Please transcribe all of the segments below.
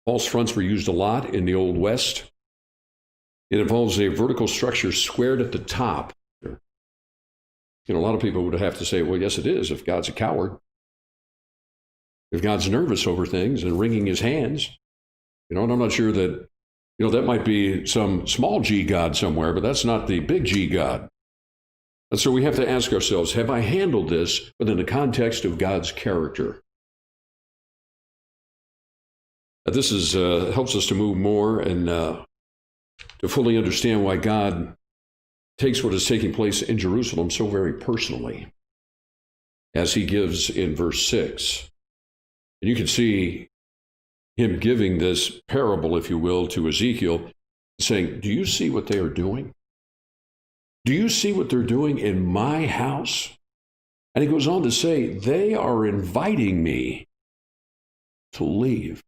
False fronts were used a lot in the Old West. It involves a vertical structure squared at the top. A lot of people would have to say, well, yes, it is, if God's a coward. If God's nervous over things and wringing his hands. And I'm not sure that, that might be some small g God somewhere, but that's not the big G God. And so we have to ask ourselves, have I handled this within the context of God's character? This helps us to move more and to fully understand why God takes what is taking place in Jerusalem so very personally, as he gives in verse 6. And you can see him giving this parable, if you will, to Ezekiel, saying, do you see what they are doing? Do you see what they're doing in my house? And he goes on to say, they are inviting me to leave.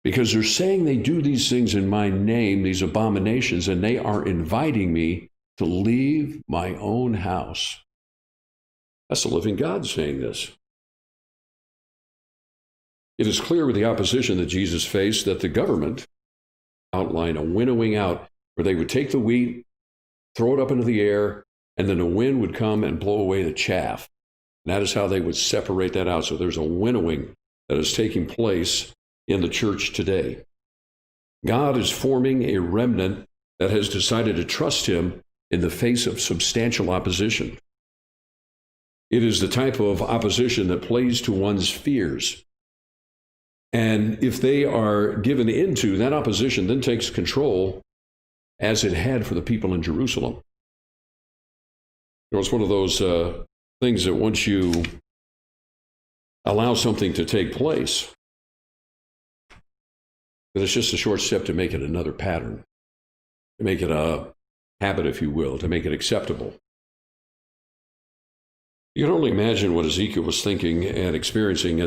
Because they're saying they do these things in my name, these abominations, and they are inviting me to leave my own house. That's the living God saying this. It is clear with the opposition that Jesus faced that the government outlined a winnowing out where they would take the wheat, throw it up into the air, and then the wind would come and blow away the chaff. And that is how they would separate that out. So there's a winnowing that is taking place in the church today. God is forming a remnant that has decided to trust him in the face of substantial opposition. It is the type of opposition that plays to one's fears. And if they are given into, that opposition then takes control as it had for the people in Jerusalem. It's one of those things that once you allow something to take place, but it's just a short step to make it another pattern, to make it a habit, if you will, to make it acceptable. You can only imagine what Ezekiel was thinking and experiencing